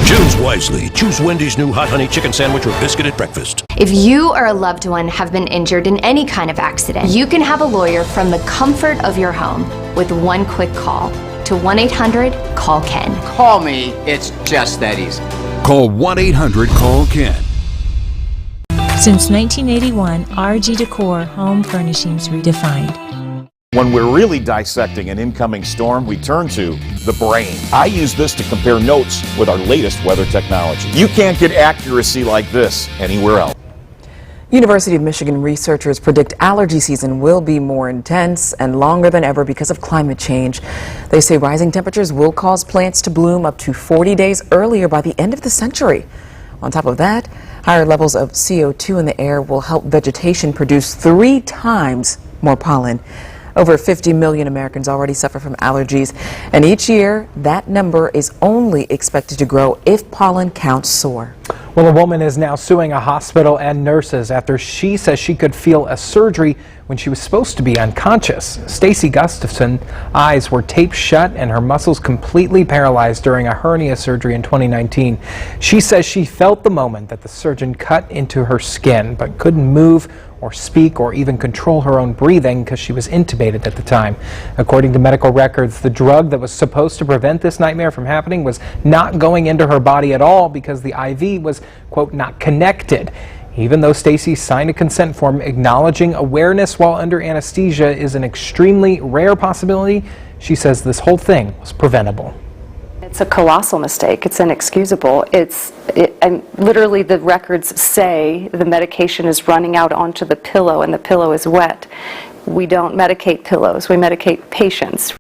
Choose wisely. Choose Wendy's new Hot Honey Chicken Sandwich or Biscuit at breakfast. If you or a loved one have been injured in any kind of accident, you can have a lawyer from the comfort of your home with one quick call to 1-800-CALL-KEN. Call me. It's just that easy. Call 1-800-CALL-KEN. Since 1981, RG Decor Home Furnishings Redefined. When we're really dissecting an incoming storm, we turn to the brain. I use this to compare notes with our latest weather technology. You can't get accuracy like this anywhere else. University of Michigan researchers predict allergy season will be more intense and longer than ever because of climate change. They say rising temperatures will cause plants to bloom up to 40 days earlier by the end of the century. On top of that, higher levels of CO2 in the air will help vegetation produce 3 times more pollen. Over 50 million Americans already suffer from allergies, and each year that number is only expected to grow if pollen counts soar. Well, a woman is now suing a hospital and nurses after she says she could feel a surgery when she was supposed to be unconscious. Stacy Gustafson's eyes were taped shut and her muscles completely paralyzed during a hernia surgery in 2019. She says she felt the moment that the surgeon cut into her skin but couldn't move or speak or even control her own breathing because she was intubated at the time. According to medical records, the drug that was supposed to prevent this nightmare from happening was not going into her body at all because the IV was, quote, not connected. Even though Stacy signed a consent form acknowledging awareness while under anesthesia is an extremely rare possibility, she says this whole thing was preventable. It's a colossal mistake. It's inexcusable. And literally the records say the medication is running out onto the pillow and the pillow is wet. We don't medicate pillows. We medicate patients.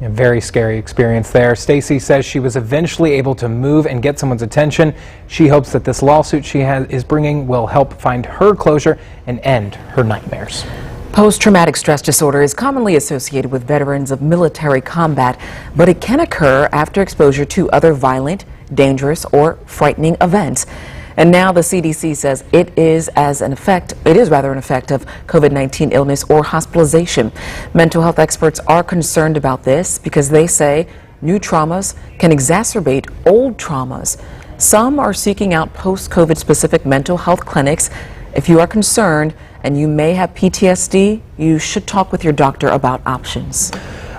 A very scary experience there. Stacy says she was eventually able to move and get someone's attention. She hopes that this lawsuit she is bringing will help find her closure and end her nightmares. Post-traumatic stress disorder is commonly associated with veterans of military combat, but it can occur after exposure to other violent, dangerous, or frightening events. And now the CDC says it is an effect of COVID-19 illness or hospitalization. Mental health experts are concerned about this because they say new traumas can exacerbate old traumas. Some are seeking out post-COVID specific mental health clinics. If you are concerned and you may have PTSD, you should talk with your doctor about options.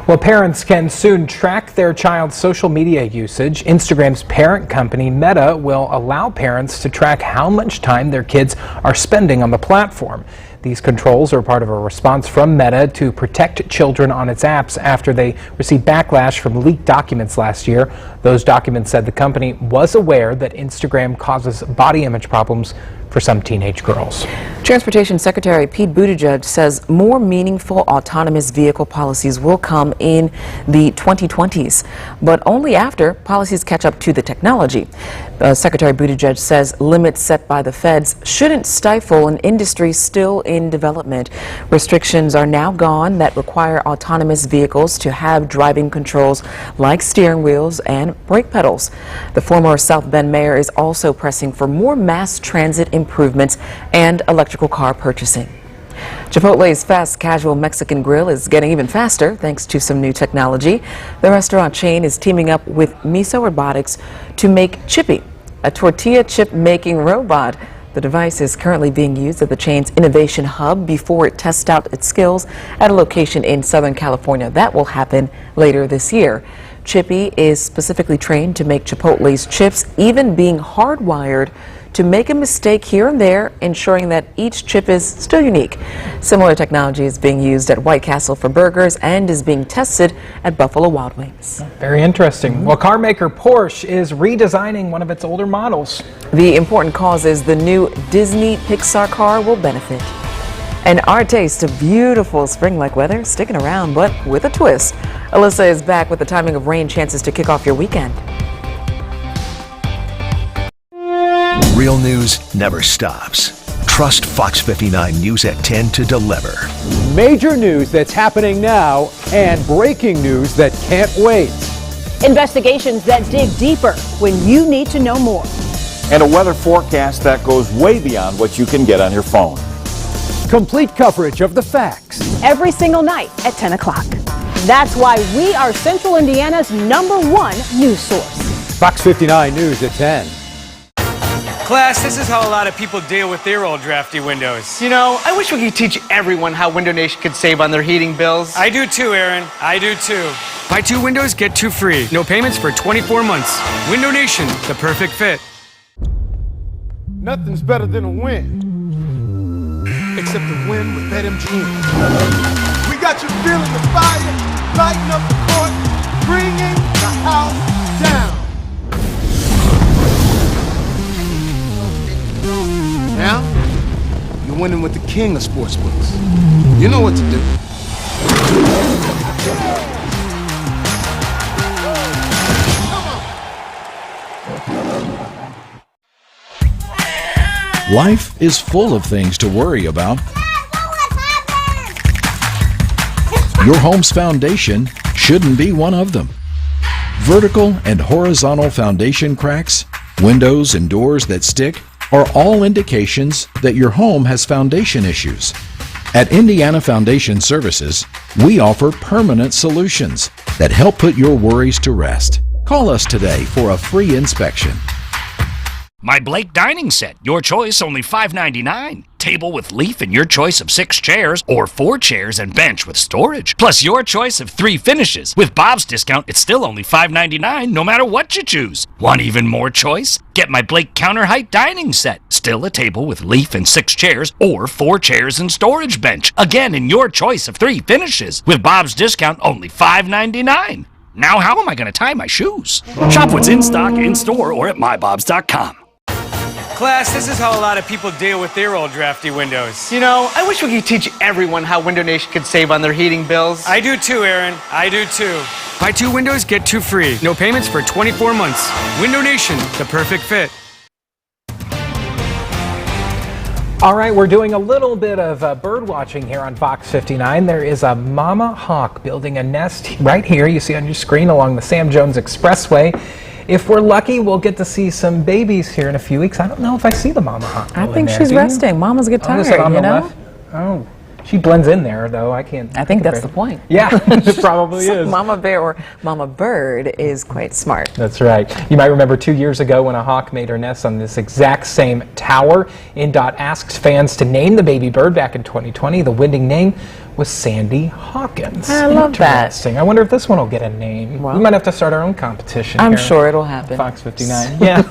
Well, parents can soon track their child's social media usage. Instagram's parent company, Meta, will allow parents to track how much time their kids are spending on the platform. These controls are part of a response from Meta to protect children on its apps after they received backlash from leaked documents last year. Those documents said the company was aware that Instagram causes body image problems for some teenage girls. Transportation Secretary Pete Buttigieg says more meaningful autonomous vehicle policies will come in the 2020s, but only after policies catch up to the technology. Secretary Buttigieg says limits set by the feds shouldn't stifle an industry still in development. Restrictions are now gone that require autonomous vehicles to have driving controls like steering wheels and brake pedals. The former South Bend mayor is also pressing for more mass transit improvements and electrical car purchasing. Chipotle's fast casual Mexican grill is getting even faster thanks to some new technology. The restaurant chain is teaming up with Miso Robotics to make Chippy, a tortilla chip making robot. The device is currently being used at the chain's innovation hub before it tests out its skills at a location in Southern California. That will happen later this year. Chippy is specifically trained to make Chipotle's chips, even being hardwired to make a mistake here and there, ensuring that each chip is still unique. Similar technology is being used at White Castle for burgers and is being tested at Buffalo Wild Wings. Very interesting. Well, car maker Porsche is redesigning one of its older models. The important cause is the new Disney Pixar car will benefit. And our taste of beautiful spring-like weather sticking around, but with a twist. Alyssa is back with the timing of rain chances to kick off your weekend. Real news never stops. Trust Fox 59 News at 10 to deliver. Major news that's happening now and breaking news that can't wait. Investigations that dig deeper when you need to know more. and a weather forecast that goes way beyond what you can get on your phone. Complete coverage of the facts. Every single night at 10 o'clock. That's why we are Central Indiana's #1 news source. Fox 59 News at 10. Class, this is how a lot of people deal with their old drafty windows. You know, I wish we could teach everyone how Window Nation could save on their heating bills. I do too, Aaron. I do too. Buy 2 windows, get 2 free. No payments for 24 months. Window Nation, the perfect fit. Nothing's better than a win. Except a win with BetMGM. We got you feeling the fire, lighting up the court, bringing the house down. Now, you're winning with the king of sportsbooks. You know what to do. Life is full of things to worry about. Your home's foundation shouldn't be one of them. Vertical and horizontal foundation cracks, windows and doors that stick are all indications that your home has foundation issues. At Indiana Foundation Services, we offer permanent solutions that help put your worries to rest. Call us today for a free inspection. My Blake dining set, your choice, only $5.99. Table with leaf and your choice of 6 chairs, or 4 chairs and bench with storage. Plus your choice of 3 finishes. With Bob's discount, it's still only $5.99 no matter what you choose. Want even more choice? Get my Blake counter height dining set. Still a table with leaf and 6 chairs, or 4 chairs and storage bench. Again, in your choice of 3 finishes. With Bob's discount, only $5.99. Now how am I going to tie my shoes? Shop what's in stock, in store, or at mybobs.com. Class, this is how a lot of people deal with their old drafty windows. You know, I wish we could teach everyone how Window Nation could save on their heating bills. I do too, Aaron. I do too. Buy 2 windows, get 2 free. No payments for 24 months. Window Nation, the perfect fit. All right, we're doing a little bit of bird watching here on Fox 59. There is a mama hawk building a nest right here. You see on your screen along the Sam Jones Expressway. If we're lucky, we'll get to see some babies here in a few weeks. I don't know if I see the mama hawk. I think she's resting. Mamas get tired, you know? Oh, she blends in there, though. I can't. I think that's the point. Yeah, it probably is. Mama bear or mama bird is quite smart. That's right. You might remember 2 years ago when a hawk made her nest on this exact same tower. INDOT asked fans to name the baby bird back in 2020. The winning name was Sandy Hawkins. I love that. Interesting. I wonder if this one will get a name. Well, we might have to start our own competition. I'm here sure it'll happen. Fox 59. Yeah.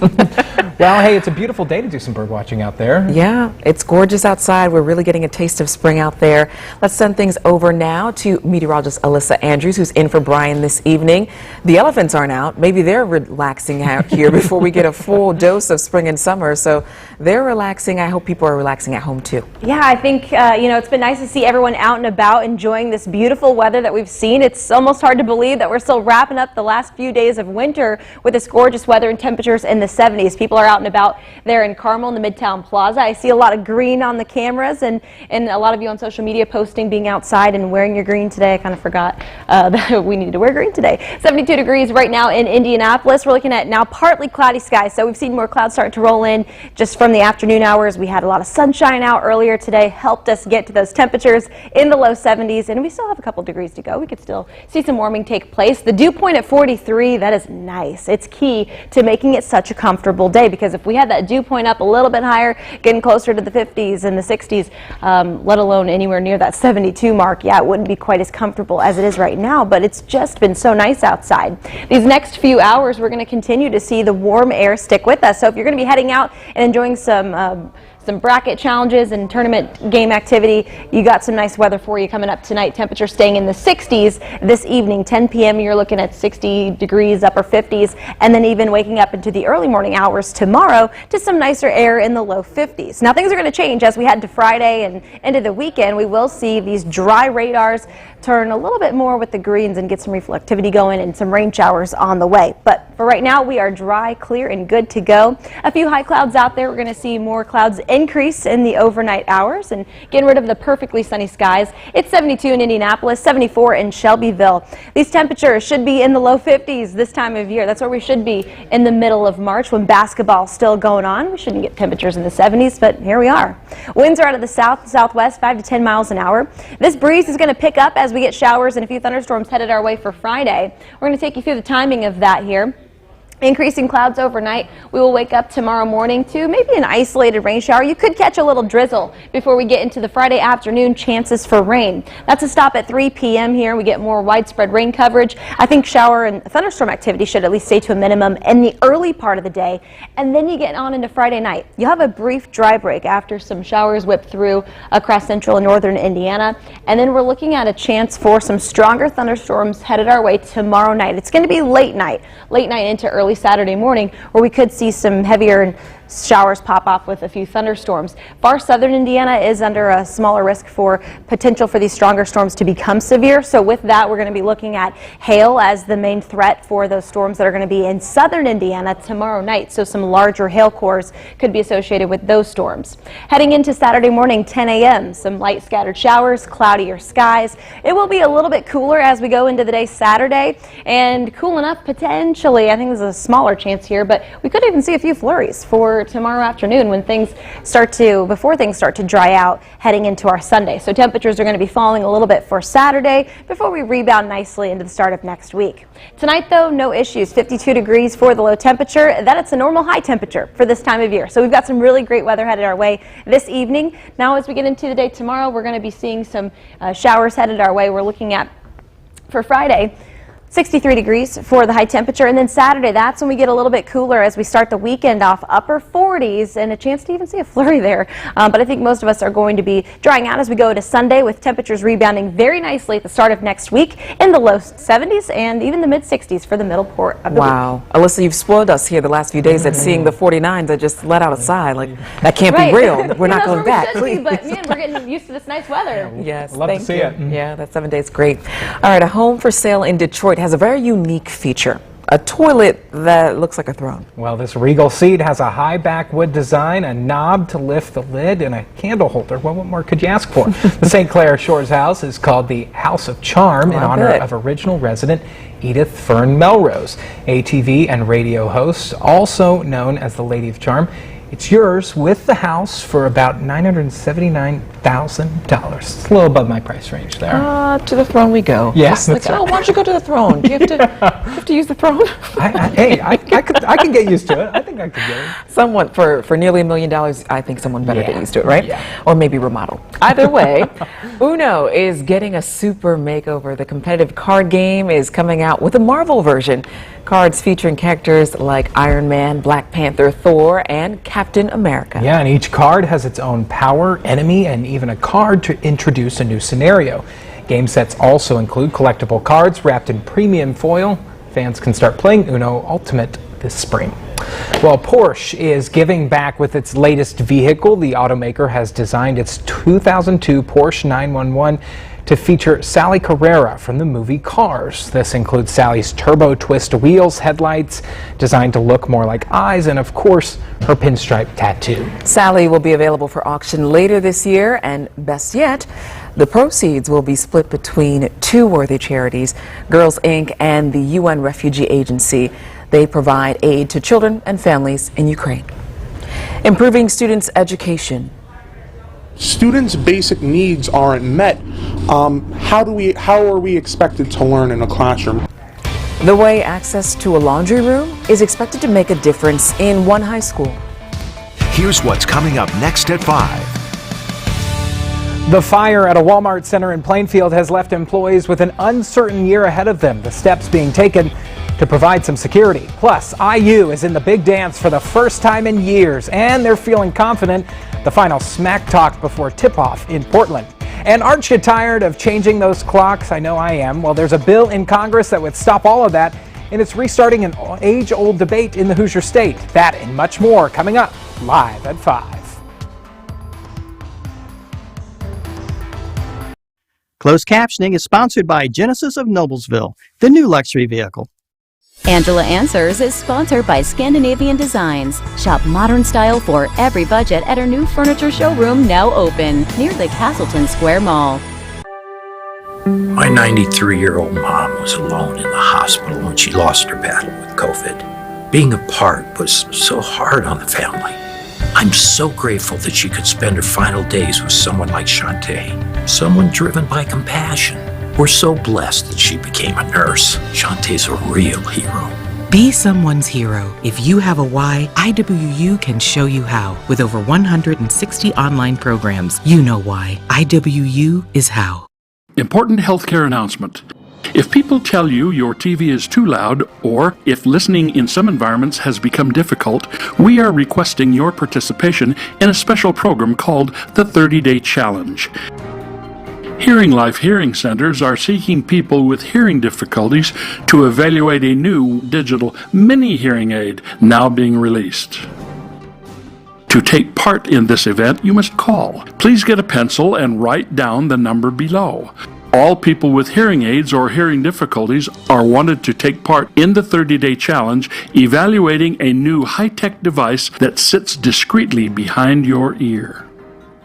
Well, hey, it's a beautiful day to do some bird watching out there. Yeah, it's gorgeous outside. We're really getting a taste of spring out there. Let's send things over now to meteorologist Alyssa Andrews, who's in for Brian this evening. The elephants aren't out. Maybe they're relaxing out here before we get a full dose of spring and summer. So they're relaxing. I hope people are relaxing at home too. Yeah, I think, it's been nice to see everyone out and about enjoying this beautiful weather that we've seen. It's almost hard to believe that we're still wrapping up the last few days of winter with this gorgeous weather and temperatures in the 70s. People are out and about there in Carmel in the Midtown Plaza. I see a lot of green on the cameras and a lot of you on social media posting being outside and wearing your green today. I kind of forgot that we needed to wear green today. 72 degrees right now in Indianapolis. We're looking at now partly cloudy skies, so we've seen more clouds start to roll in just from the afternoon hours. We had a lot of sunshine out earlier today, helped us get to those temperatures in the low 70s, and we still have a couple degrees to go. We could still see some warming take place. The dew point at 43, that is nice. It's key to making it such a comfortable day, because if we had that dew point up a little bit higher, getting closer to the 50s and the 60s, let alone anywhere near that 72 mark, yeah, it wouldn't be quite as comfortable as it is right now, but it's just been so nice outside. These next few hours, we're going to continue to see the warm air stick with us. So if you're going to be heading out and enjoying some bracket challenges and tournament game activity, you got some nice weather for you coming up tonight. Temperature staying in the 60s this evening. 10 p.m. you're looking at 60 degrees, upper 50s, and then even waking up into the early morning hours tomorrow to some nicer air in the low 50s. Now things are going to change as we head to Friday and into the weekend. We will see these dry radars turn a little bit more with the greens and get some reflectivity going and some rain showers on the way. But for right now, we are dry, clear, and good to go. A few high clouds out there. We're going to see more clouds in increase in the overnight hours and getting rid of the perfectly sunny skies. It's 72 in Indianapolis, 74 in Shelbyville. These temperatures should be in the low 50s this time of year. That's where we should be in the middle of March when basketball's still going on. We shouldn't get temperatures in the 70s, but here we are. Winds are out of the south and southwest, 5 to 10 miles an hour. This breeze is going to pick up as we get showers and a few thunderstorms headed our way for Friday. We're going to take you through the timing of that here. Increasing clouds overnight. We will wake up tomorrow morning to maybe an isolated rain shower. You could catch a little drizzle before we get into the Friday afternoon, chances for rain. That's a stop at 3 p.m. here. We get more widespread rain coverage. I think shower and thunderstorm activity should at least stay to a minimum in the early part of the day. And then you get on into Friday night. You'll have a brief dry break after some showers whip through across central and northern Indiana. And then we're looking at a chance for some stronger thunderstorms headed our way tomorrow night. It's going to be late night into early Saturday morning, where we could see some heavier showers pop off with a few thunderstorms. Far southern Indiana is under a smaller risk for potential for these stronger storms to become severe. So with that, we're going to be looking at hail as the main threat for those storms that are going to be in southern Indiana tomorrow night. So some larger hail cores could be associated with those storms. Heading into Saturday morning, 10 a.m., some light scattered showers, cloudier skies. It will be a little bit cooler as we go into the day Saturday, and cool enough potentially. I think there's a smaller chance here, but we could even see a few flurries for tomorrow afternoon before things start to dry out heading into our Sunday. So temperatures are going to be falling a little bit for Saturday before we rebound nicely into the start of next week. Tonight, though, no issues. 52 degrees for the low temperature. It's a normal high temperature for this time of year. So we've got some really great weather headed our way this evening. Now, as we get into the day tomorrow, we're going to be seeing some showers headed our way. We're looking at, for Friday, 63 degrees for the high temperature, and then Saturday, that's when we get a little bit cooler as we start the weekend off, upper 40s, and a chance to even see a flurry there. But I think most of us are going to be drying out as we go to Sunday, with temperatures rebounding very nicely at the start of next week in the low 70s and even the mid 60s for the middle part of the week. Wow. Alyssa, you've spoiled us here the last few days at seeing the 49s that just let out a sigh. Like, that can't be real. We're not going back. But man, we're getting used to this nice weather. Yes, love to see it. Yeah, that 7 days great. All right, a home for sale in Detroit has a very unique feature. A toilet that looks like a throne. Well, this regal seat has a high back wood design, a knob to lift the lid, and a candle holder. Well, what more could you ask for? The St. Clair Shores house is called the House of Charm in honor of original resident Edith Fern Melrose, ATV and radio host, also known as the Lady of Charm. It's yours with the house for about $979,000. It's a little above my price range there. To the throne we go. Yes, like, why don't you go to the throne? Do you have to use the throne? I can get used to it. I think I could get it. Someone, for nearly $1 million, I think someone better get used to it, right? Yeah. Or maybe remodel. Either way, Uno is getting a super makeover. The competitive card game is coming out with a Marvel version. Cards featuring characters like Iron Man, Black Panther, Thor, and Captain America. Yeah, and each card has its own power, enemy, and even a card to introduce a new scenario. Game sets also include collectible cards wrapped in premium foil. Fans can start playing Uno Ultimate this spring. Well, Porsche is giving back with its latest vehicle. The automaker has designed its 2002 Porsche 911 to feature Sally Carrera from the movie Cars. This includes Sally's turbo twist wheels, headlights designed to look more like eyes, and of course, her pinstripe tattoo. Sally will be available for auction later this year, and best yet, the proceeds will be split between two worthy charities, Girls Inc. and the UN Refugee Agency. They provide aid to children and families in Ukraine. Improving students' education. Students' basic needs aren't met. How are we expected to learn in a classroom? The way access to a laundry room is expected to make a difference in one high school. Here's what's coming up next at 5. The fire at a Walmart center in Plainfield has left employees with an uncertain year ahead of them. The steps being taken to provide some security. Plus, IU is in the big dance for the first time in years, and they're feeling confident. The final smack talk before tip-off in Portland. And aren't you tired of changing those clocks? I know I am. Well, there's a bill in Congress that would stop all of that, and it's restarting an age-old debate in the Hoosier State. That and much more coming up live at 5. Closed captioning is sponsored by Genesis of Noblesville, the new luxury vehicle. Angela Answers is sponsored by Scandinavian Designs. Shop modern style for every budget at her new furniture showroom, now open near the Castleton Square Mall. My 93-year-old mom was alone in the hospital when she lost her battle with COVID. Being apart was so hard on the family. I'm so grateful that she could spend her final days with someone like Shantae, someone driven by compassion. We're so blessed that she became a nurse. Shantae's a real hero. Be someone's hero. If you have a why, IWU can show you how. With over 160 online programs, you know why. IWU is how. Important healthcare announcement. If people tell you your TV is too loud, or if listening in some environments has become difficult, we are requesting your participation in a special program called the 30-Day Challenge. Hearing Life Hearing Centers are seeking people with hearing difficulties to evaluate a new digital mini hearing aid now being released. To take part in this event, you must call. Please get a pencil and write down the number below. All people with hearing aids or hearing difficulties are wanted to take part in the 30-Day Challenge, evaluating a new high-tech device that sits discreetly behind your ear.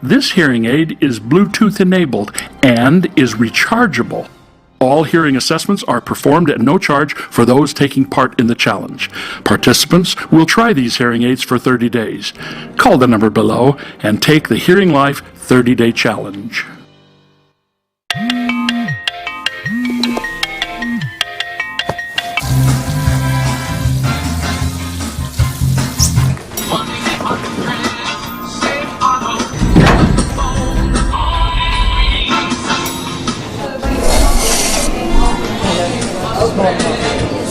This hearing aid is Bluetooth enabled and is rechargeable. All hearing assessments are performed at no charge for those taking part in the challenge. Participants will try these hearing aids for 30 days. Call the number below and take the Hearing Life 30-Day Challenge.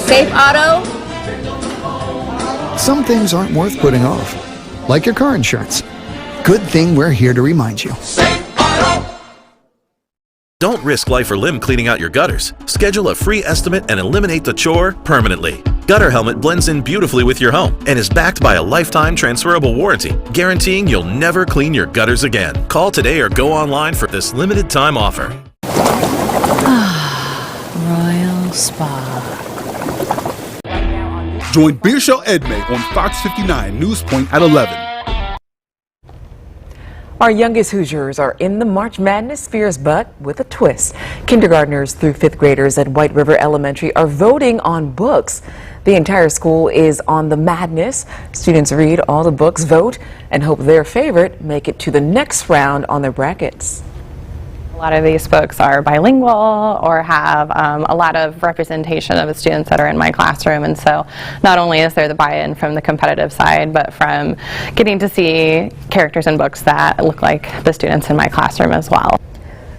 Safe Auto. Some things aren't worth putting off, like your car insurance. Good thing we're here to remind you. Don't risk life or limb cleaning out your gutters. Schedule a free estimate and eliminate the chore permanently. Gutter Helmet blends in beautifully with your home and is backed by a lifetime transferable warranty, guaranteeing you'll never clean your gutters again. Call today or go online for this limited time offer. Royal Spa. Join Beershell Edmay on Fox 59 News Point at 11. Our youngest Hoosiers are in the March Madness spheres, but with a twist. Kindergartners through 5th graders at White River Elementary are voting on books. The entire school is on the madness. Students read all the books, vote, and hope their favorite make it to the next round on their brackets. A lot of these books are bilingual or have a lot of representation of the students that are in my classroom, and so not only is there the buy-in from the competitive side, but from getting to see characters in books that look like the students in my classroom as well.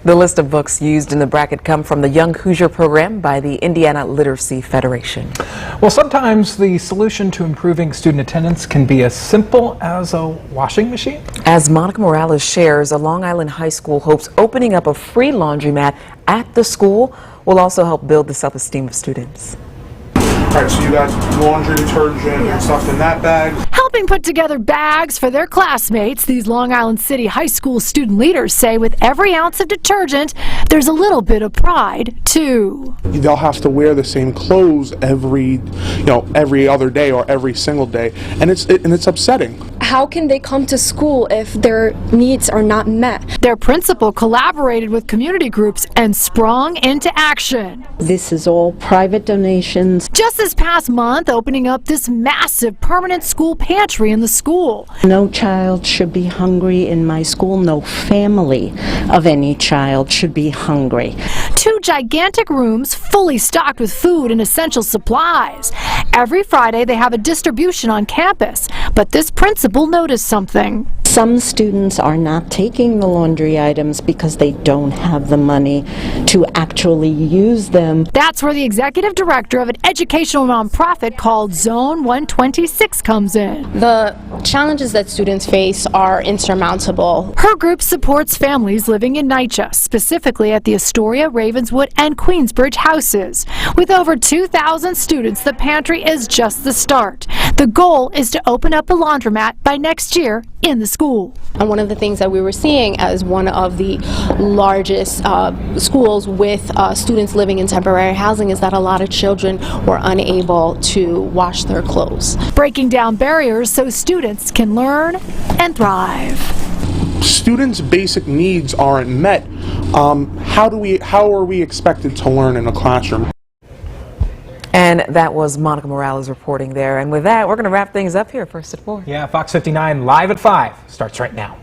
The list of books used in the bracket come from the Young Hoosier program by the Indiana Literacy Federation. Well, sometimes the solution to improving student attendance can be as simple as a washing machine. As Monica Morales shares, a Long Island high school hopes opening up a free laundromat at the school will also help build the self-esteem of students. All right, so you got laundry detergent and stuff in that bag. Helping put together bags for their classmates, these Long Island City high school student leaders say with every ounce of detergent, there's a little bit of pride, too. They'll have to wear the same clothes every other day or every single day, and it's upsetting. How can they come to school if their needs are not met? Their principal collaborated with community groups and sprung into action. This is all private donations. Just this past month, opening up this massive permanent school pantry in the school. No child should be hungry in my school. No family of any child should be hungry. 2 gigantic rooms fully stocked with food and essential supplies. Every Friday they have a distribution on campus, but this principal noticed something. Some students are not taking the laundry items because they don't have the money to actually use them. That's where the executive director of an educational nonprofit called Zone 126 comes in. The challenges that students face are insurmountable. Her group supports families living in NYCHA, specifically at the Astoria, Ravenswood, and Queensbridge houses. With over 2,000 students, the pantry is just the start. The goal is to open up a laundromat by next year in the school. And one of the things that we were seeing as one of the largest schools with students living in temporary housing is that a lot of children were unable to wash their clothes. Breaking down barriers so students can learn and thrive. Students' basic needs aren't met. How are we expected to learn in a classroom? And that was Monica Morales reporting there. And with that, we're going to wrap things up here first at 4. Yeah, Fox 59 live at 5 starts right now.